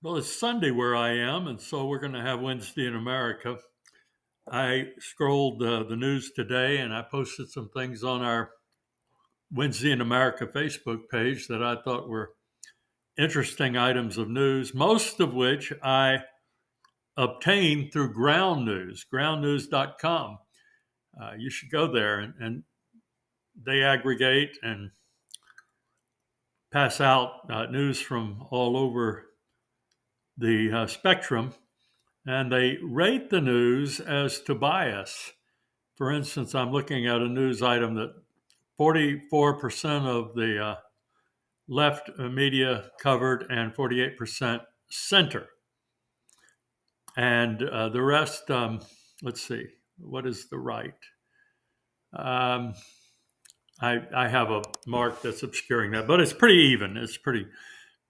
Well, it's Sunday where I am, and so we're going to have Wednesday in America. I scrolled the news today and I posted some things on our Wednesday in America Facebook page that I thought were interesting items of news, most of which I obtained through groundnews.com. You should go there, and they aggregate and pass out news from all over the spectrum, and they rate the news as to bias. For instance, I'm looking at a news item that 44% of the left media covered and 48% center. And the rest, let's see, what is the right? Um, I have a mark that's obscuring that, but it's pretty even. It's pretty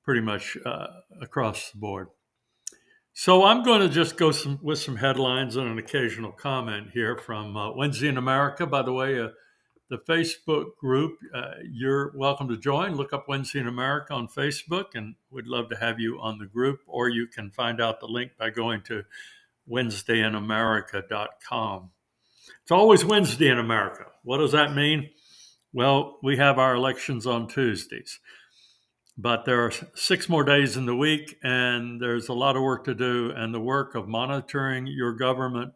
much across the board. So I'm going to just go with some headlines and an occasional comment here from Wednesday in America. By the way, the Facebook group, you're welcome to join. Look up Wednesday in America on Facebook, and we'd love to have you on the group. Or you can find out the link by going to wednesdayinamerica.com. It's always Wednesday in America. What does that mean? Well, we have our elections on Tuesdays, but there are 6 more days in the week, and there's a lot of work to do. And the work of monitoring your government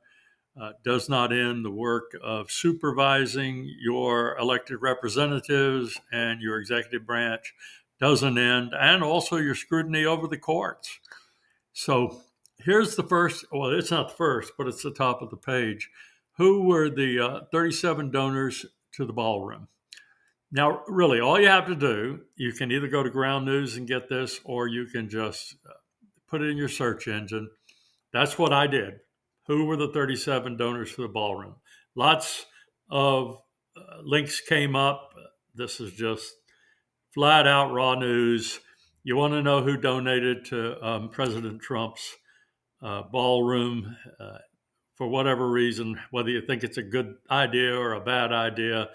does not end. The work of supervising your elected representatives and your executive branch doesn't end, and also your scrutiny over the courts. So here's the first, well, it's not the first, but it's the top of the page. Who were the 37 donors to the ballroom? Now, really, all you have to do, you can either go to Ground News and get this, or you can just put it in your search engine. That's what I did. Who were the 37 donors for the ballroom? Lots of links came up. This is just flat out raw news. You want to know who donated to President Trump's ballroom for whatever reason, whether you think it's a good idea or a bad idea,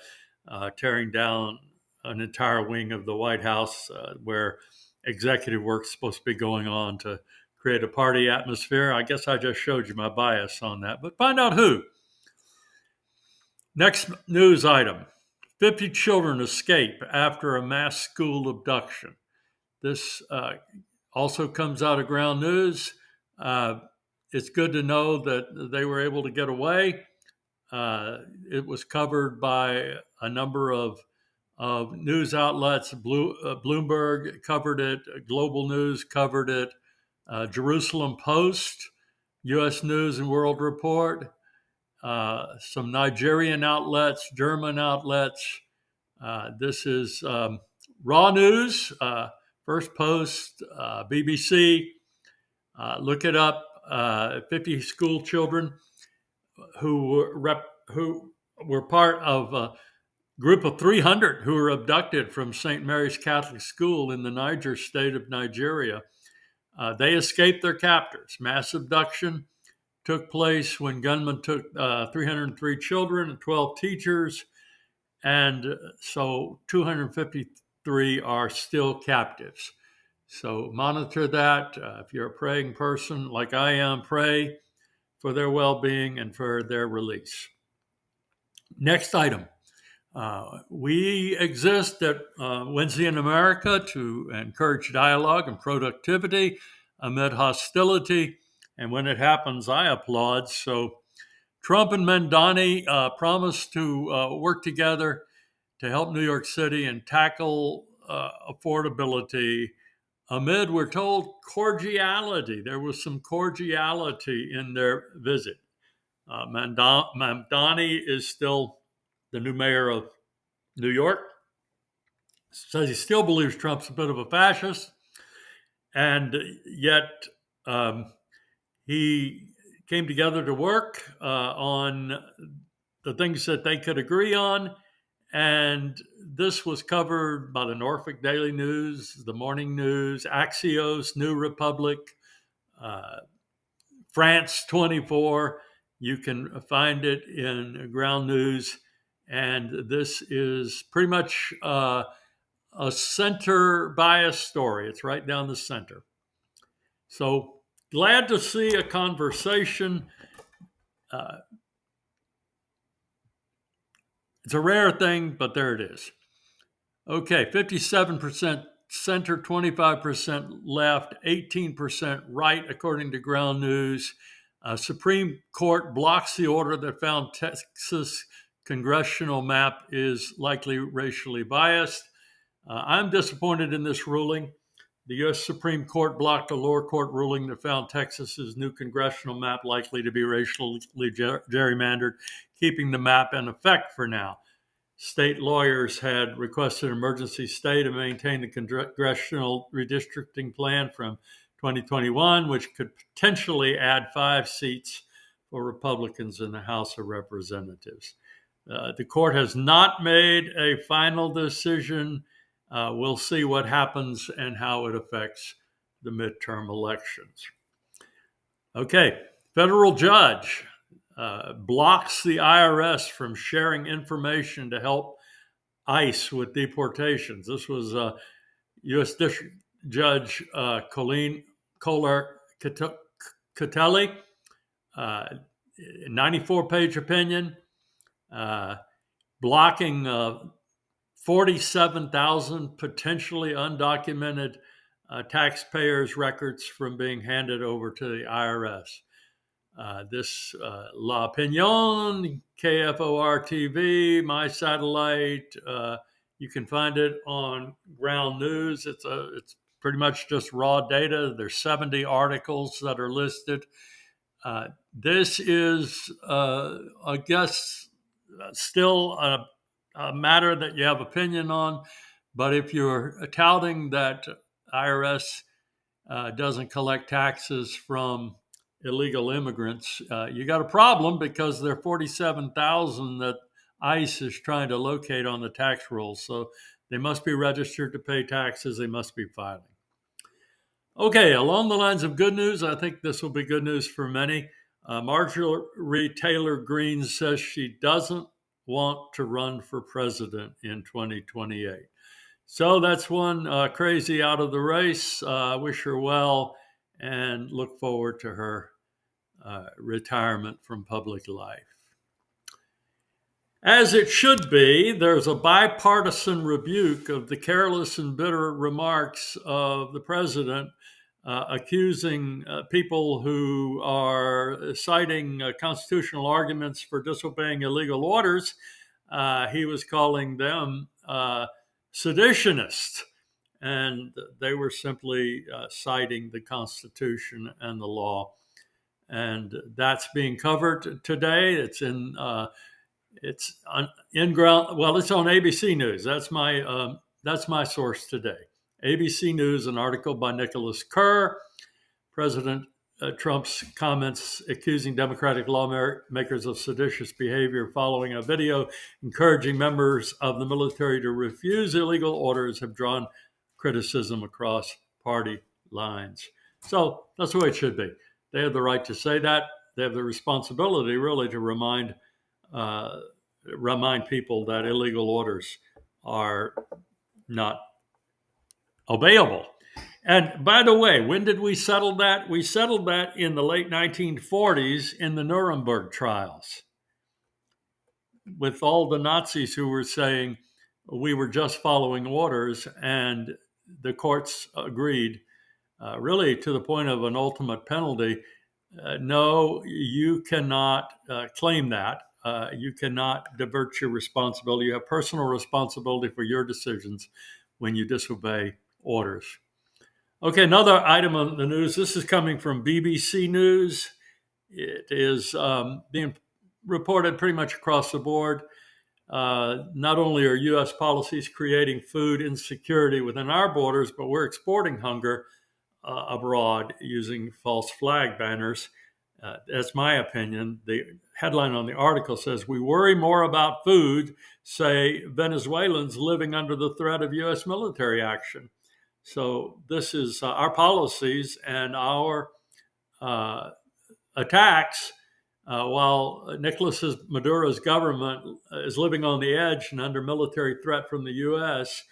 tearing down an entire wing of the White House where executive work is supposed to be going on to create a party atmosphere. I guess I just showed you my bias on that, but find out who. Next news item: 50 children escape after a mass school abduction. This also comes out of Ground News. It's good to know that they were able to get away. It was covered by a number of news outlets. Bloomberg covered it, Global News covered it, Jerusalem Post, U.S. News and World Report, some Nigerian outlets, German outlets. This is raw news, First Post, BBC. Look it up. 50 school children who were part of a group of 300 who were abducted from St. Mary's Catholic School in the Niger state of Nigeria. They escaped their captors. Mass abduction took place when gunmen took 303 children and 12 teachers, and so 253 are still captives. So monitor that. If you're a praying person like I am, pray for their well-being and for their release. Next item. We exist at Wednesday in America to encourage dialogue and productivity amid hostility. And when it happens, I applaud. So Trump and Mandani promised to work together to help New York City and tackle affordability amid, we're told, cordiality. There was some cordiality in their visit. Mandani is still the new mayor of New York. Says he still believes Trump's a bit of a fascist, and yet he came together to work on the things that they could agree on. And this was covered by the Norfolk Daily News, the Morning News, Axios, New Republic, France 24. You can find it in Ground News. And this is pretty much a center bias story. It's right down the center. So glad to see a conversation. Uh, it's a rare thing, but there it is. Okay, 57% center, 25% left, 18% right, according to Ground News. Supreme Court blocks the order that found Texas congressional map is likely racially biased. I'm disappointed in this ruling. The U.S. Supreme Court blocked a lower court ruling that found Texas's new congressional map likely to be racially gerrymandered, keeping the map in effect for now. State lawyers had requested an emergency stay to maintain the congressional redistricting plan from 2021, which could potentially add 5 seats for Republicans in the House of Representatives. The court has not made a final decision. We'll see what happens and how it affects the midterm elections. Okay, federal judge blocks the IRS from sharing information to help ICE with deportations. This was U.S. District Judge Colleen Kohler Catelli, 94-page opinion, blocking 47,000 potentially undocumented taxpayers' records from being handed over to the IRS. This La Opinion, KFOR TV, My Satellite, you can find it on Ground News. It's pretty much just raw data. There's 70 articles that are listed. This is, I guess, still a matter that you have opinion on. But if you're touting that IRS doesn't collect taxes from illegal immigrants, you got a problem, because there are 47,000 that ICE is trying to locate on the tax rolls. So they must be registered to pay taxes. They must be filing. Okay, along the lines of good news, I think this will be good news for many. Marjorie Taylor Greene says she doesn't want to run for president in 2028. So that's one crazy out of the race. Wish her well and look forward to her retirement from public life. As it should be, there's a bipartisan rebuke of the careless and bitter remarks of the president, accusing people who are citing constitutional arguments for disobeying illegal orders. He was calling them seditionists, and they were simply citing the Constitution and the law. And that's being covered today. It's in ground. Well, it's on ABC News. That's my source today. ABC News, an article by Nicholas Kerr. President Trump's comments accusing Democratic lawmakers of seditious behavior following a video encouraging members of the military to refuse illegal orders have drawn criticism across party lines. So that's the way it should be. They have the right to say that. They have the responsibility, really, to remind people that illegal orders are not obeyable. And by the way, when did we settle that? We settled that in the late 1940s in the Nuremberg trials, with all the Nazis who were saying we were just following orders, and the courts agreed, really to the point of an ultimate penalty. No, you cannot claim that. You cannot divert your responsibility. You have personal responsibility for your decisions when you disobey orders. Okay, another item on the news. This is coming from BBC News. It is being reported pretty much across the board. Not only are U.S. policies creating food insecurity within our borders, but we're exporting hunger abroad using false flag banners. That's my opinion. The headline on the article says, "We worry more about food, say Venezuelans living under the threat of U.S. military action." So this is our policies and our attacks, while Nicolas Maduro's government is living on the edge and under military threat from the U.S.,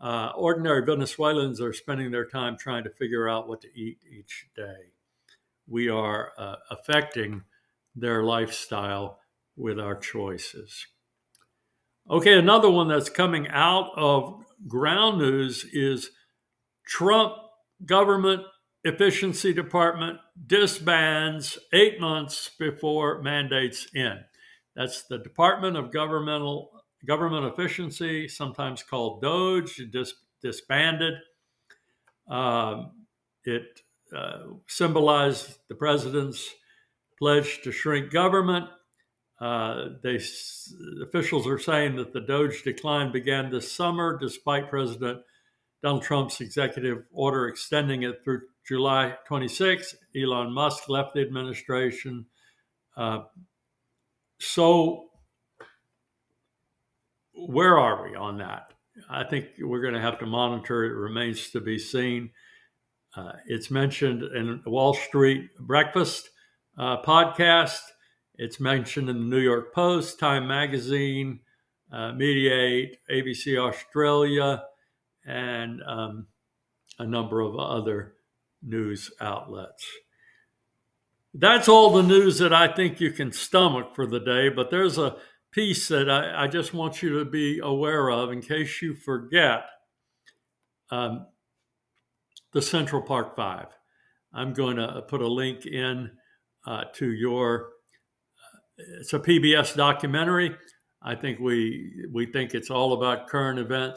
Ordinary Venezuelans are spending their time trying to figure out what to eat each day. We are affecting their lifestyle with our choices. Okay, another one that's coming out of ground news is Trump government efficiency department disbands 8 months before mandates end. That's the Department of Government Efficiency, sometimes called DOGE, disbanded. It symbolized the president's pledge to shrink government. Officials are saying that the DOGE decline began this summer, despite President Donald Trump's executive order extending it through July 26. Elon Musk left the administration. So where are we on that? I think we're going to have to monitor. It remains to be seen. It's mentioned in the Wall Street Breakfast podcast. It's mentioned in the New York Post, Time Magazine, Mediate, ABC Australia, and a number of other news outlets. That's all the news that I think you can stomach for the day, but there's a piece that I just want you to be aware of in case you forget. The Central Park Five. I'm going to put a link in to your, it's a PBS documentary. I think we think it's all about current events.